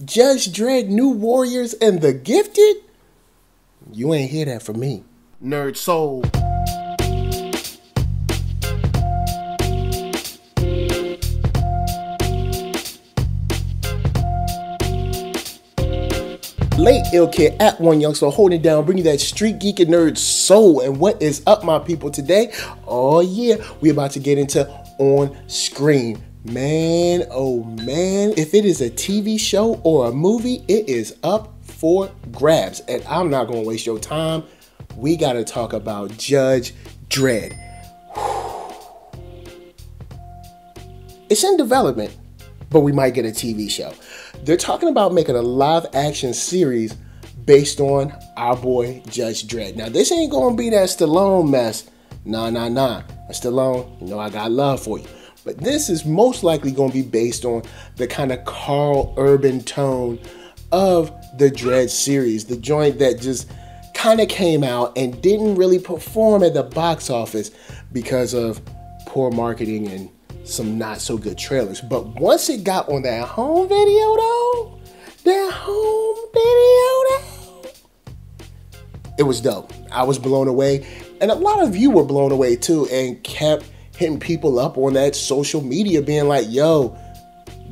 Judge Dredd, New Warriors, and The Gifted? You ain't hear that from me. NERDSoul. Late Ill Kid at OneYoungsta holding down, bringing that StreetGeek and NERDSoul. And what is up, my people, today? Oh yeah, we about to get into On Screen. Man, oh man, if it is a TV show or a movie, it is up for grabs. And I'm not gonna waste your time. We gotta talk about Judge Dredd. It's in development, but we might get a TV show. They're talking about making a live action series based on our boy Judge Dredd. Now, this ain't gonna be that Stallone mess. Nah. Stallone, you know I got love for you. But this is most likely gonna be based on the kind of Carl Urban tone of the Dredd series. The joint that just kind of came out and didn't really perform at the box office because of poor marketing and some not so good trailers. But once it got on that home video though, it was dope. I was blown away, and a lot of you were blown away too, and kept hitting people up on that social media being like, yo,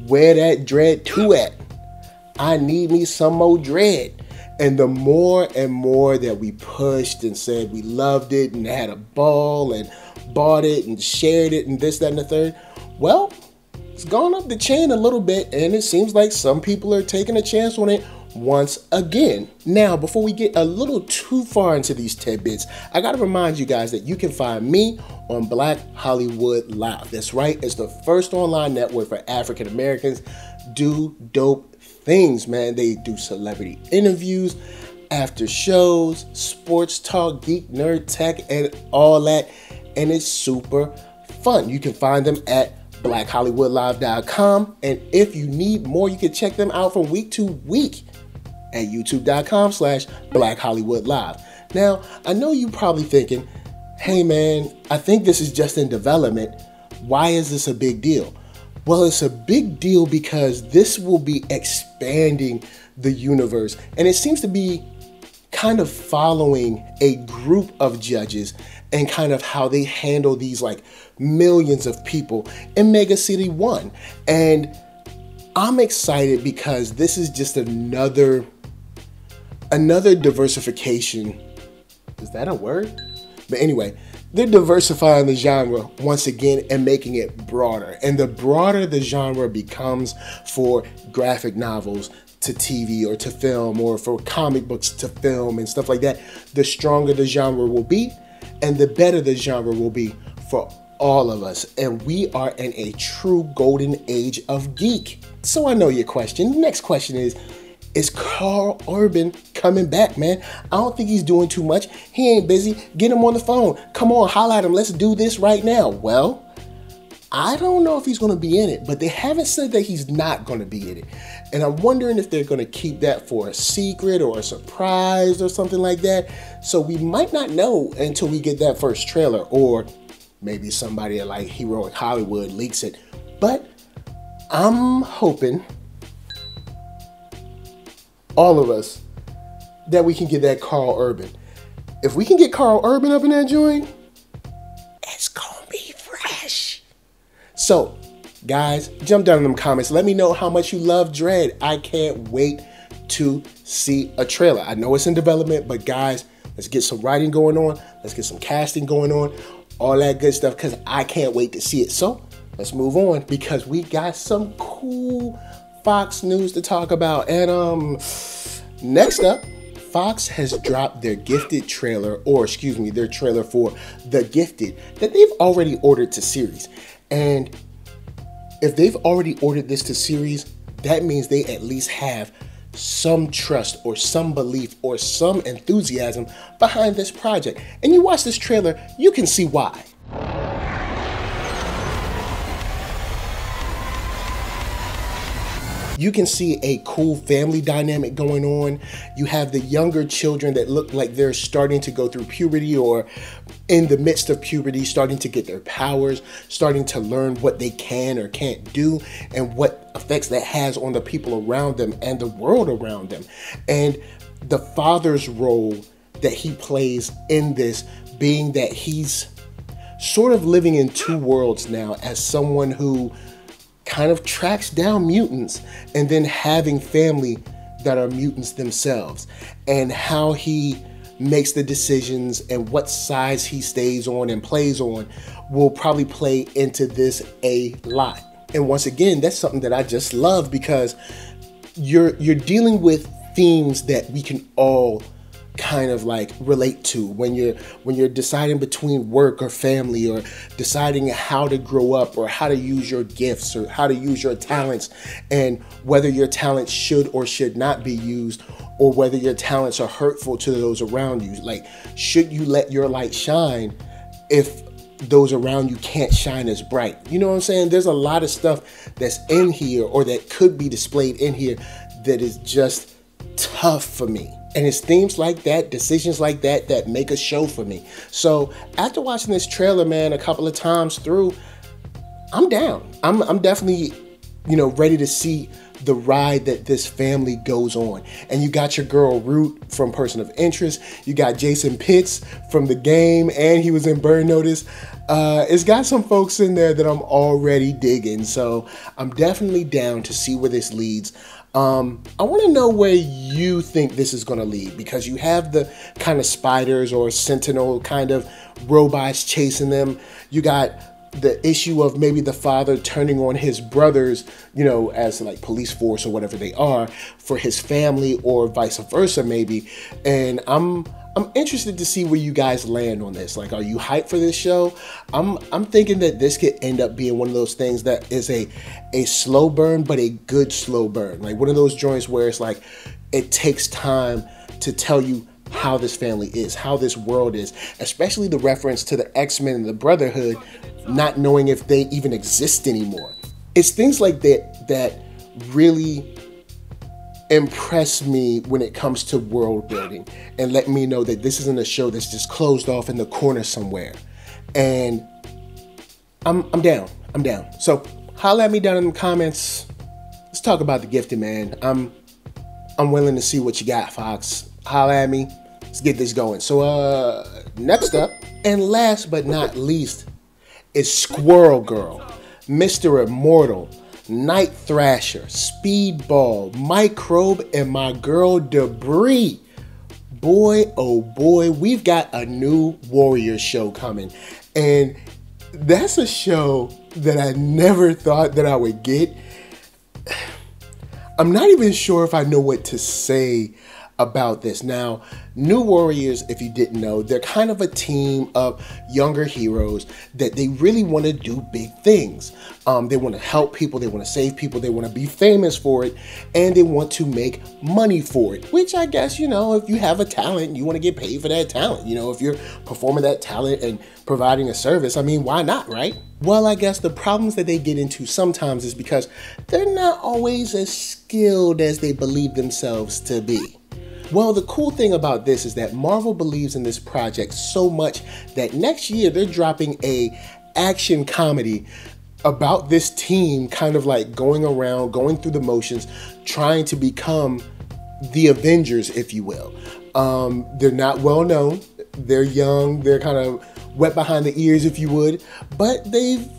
where that Dredd 2 at? I need me some more Dredd. And the more and more that we pushed and said we loved it and had a ball and bought it and shared it and this, that, and the third, well, it's gone up the chain a little bit, and it seems like some people are taking a chance on it once again. Now, before we get a little too far into these tidbits, I gotta remind you guys that you can find me on Black Hollywood Live. That's right, it's the first online network for African Americans do dope things, man. They do celebrity interviews, after shows, sports talk, geek, nerd, tech, and all that, and it's super fun. You can find them at blackhollywoodlive.com, and if you need more, you can check them out from week to week at youtube.com/blackhollywoodlive. Now, I know you probably thinking, hey man, I think this is just in development. Why is this a big deal? Well, it's a big deal because this will be expanding the universe, and it seems to be kind of following a group of judges and kind of how they handle these like millions of people in Mega City 1. And I'm excited because this is just another diversification. Is that a word? But anyway, they're diversifying the genre once again and making it broader. And the broader the genre becomes for graphic novels to TV or to film, or for comic books to film and stuff like that, the stronger the genre will be and the better the genre will be for all of us. And we are in a true golden age of geek. So I know your question. The next question is Carl Urban coming back, man? I don't think he's doing too much. He ain't busy. Get him on the phone. Come on, holla at him. Let's do this right now. Well, I don't know if he's going to be in it, but they haven't said that he's not going to be in it. And I'm wondering if they're going to keep that for a secret or a surprise or something like that. So we might not know until we get that first trailer, or maybe somebody like Heroic Hollywood leaks it. But I'm hoping, all of us, that we can get that Carl Urban. If we can get Carl Urban up in that joint, it's gonna be fresh. So, guys, jump down in them comments. Let me know how much you love Dredd. I can't wait to see a trailer. I know it's in development, but guys, let's get some writing going on. Let's get some casting going on. All that good stuff, because I can't wait to see it. So, let's move on, because we got some cool Fox news to talk about. And next up, Fox has dropped their Gifted trailer, or excuse me, their trailer for The Gifted that they've already ordered to series. And if they've already ordered this to series, that means they at least have some trust or some belief or some enthusiasm behind this project. And you watch this trailer, you can see why. You can see a cool family dynamic going on. You have the younger children that look like they're starting to go through puberty or in the midst of puberty, starting to get their powers, starting to learn what they can or can't do and what effects that has on the people around them and the world around them. And the father's role that he plays in this being that he's sort of living in two worlds now as someone who kind of tracks down mutants and then having family that are mutants themselves, and how he makes the decisions and what sides he stays on and plays on will probably play into this a lot. And once again, that's something that I just love, because you're dealing with themes that we can all kind of like relate to when you're deciding between work or family, or deciding how to grow up, or how to use your gifts, or how to use your talents, and whether your talents should or should not be used, or whether your talents are hurtful to those around you. Like, should you let your light shine if those around you can't shine as bright? You know what I'm saying? There's a lot of stuff that's in here, or that could be displayed in here, that is just tough for me. And it's themes like that, decisions like that, that make a show for me. So after watching this trailer, man, a couple of times through, I'm down. I'm definitely, ready to see the ride that this family goes on. And you got your girl Root from Person of Interest. You got Jason Pitts from the game, and he was in Burn Notice. It's got some folks in there that I'm already digging. So I'm definitely down to see where this leads. I want to know where you think this is going to lead, because you have the kind of spiders or sentinel kind of robots chasing them. You got the issue of maybe the father turning on his brothers, as like police force or whatever they are for his family, or vice versa maybe. And I'm interested to see where you guys land on this. Like, are you hyped for this show? I'm thinking that this could end up being one of those things that is a slow burn, but a good slow burn. Like one of those joints where it's like, it takes time to tell you how this family is, how this world is, especially the reference to the X-Men and the Brotherhood, not knowing if they even exist anymore. It's things like that that really impress me when it comes to world building, and let me know that this isn't a show that's just closed off in the corner somewhere. And I'm down. So holla at me down in the comments. Let's talk about The Gifted, man. I'm willing to see what you got, Fox. Holla at me. Let's get this going. So next up, and last but not least, is Squirrel Girl, Mr. Immortal, Night Thrasher, Speedball, Microbe, and my girl Debris. Boy, oh boy, we've got a new Warriors show coming. And that's a show that I never thought that I would get. I'm not even sure if I know what to say about this. Now, New Warriors, if you didn't know, they're kind of a team of younger heroes that they really want to do big things. They want to help people, they want to save people, they want to be famous for it, and they want to make money for it, which I guess, if you have a talent, you want to get paid for that talent. If you're performing that talent and providing a service, I mean, why not, right? Well, I guess the problems that they get into sometimes is because they're not always as skilled as they believe themselves to be. Well, the cool thing about this is that Marvel believes in this project so much that next year they're dropping a action comedy about this team kind of like going around, going through the motions, trying to become the Avengers, if you will. They're not well known. They're young. They're kind of wet behind the ears, if you would, but they've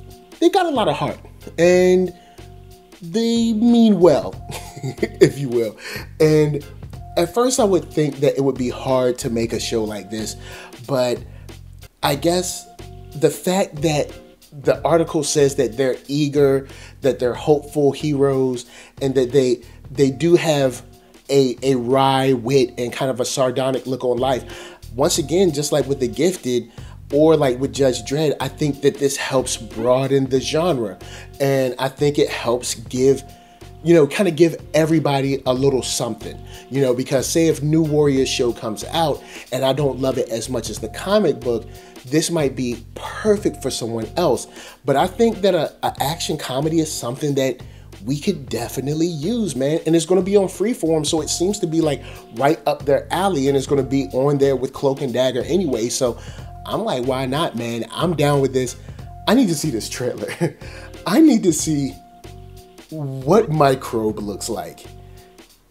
got a lot of heart, and they mean well, if you will. And at first I would think that it would be hard to make a show like this, but I guess the fact that the article says that they're eager, that they're hopeful heroes, and that they do have a wry wit and kind of a sardonic look on life. Once again, just like with The Gifted or like with Judge Dredd, I think that this helps broaden the genre, and I think it helps give everybody a little something, because say if New Warriors show comes out and I don't love it as much as the comic book, this might be perfect for someone else. But I think that a action comedy is something that we could definitely use, man. And it's going to be on Freeform, so it seems to be like right up their alley, and it's going to be on there with Cloak and Dagger anyway. So I'm like, why not, man? I'm down with this. I need to see this trailer. I need to see what Microbe looks like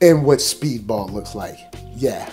and what Speedball looks like. Yeah.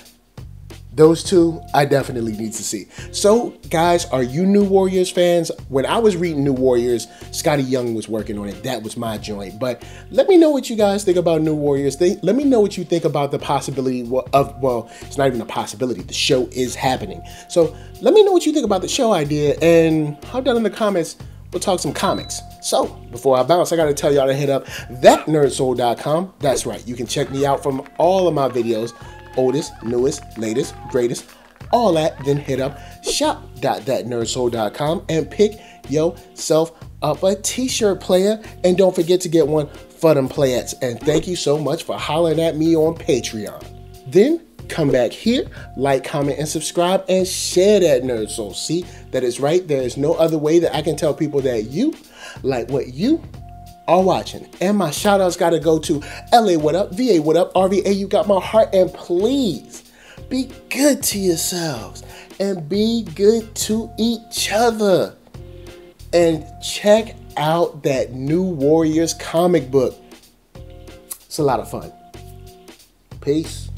Those two, I definitely need to see. So, guys, are you New Warriors fans? When I was reading New Warriors, Scotty Young was working on it. That was my joint. But let me know what you guys think about New Warriors. Let me know what you think about the possibility of, well, it's not even a possibility. The show is happening. So let me know what you think about the show idea, and hop down in the comments. We'll talk some comics. So, before I bounce, I gotta tell y'all to hit up ThatNERDSoul.com. That's right, you can check me out from all of my videos. Oldest, newest, latest, greatest, all that. Then hit up shop.thatnerdsoul.com and pick yourself up a t-shirt, player. And don't forget to get one for them players. And thank you so much for hollering at me on Patreon. Then come back here, like, comment, and subscribe, and share that Nerd Soul. See, that is right. There is no other way that I can tell people that you like what you are watching. And my shout outs gotta go to LA, what up? VA, what up? RVA, you got my heart. And please be good to yourselves and be good to each other. And check out that New Warriors comic book. It's a lot of fun. Peace.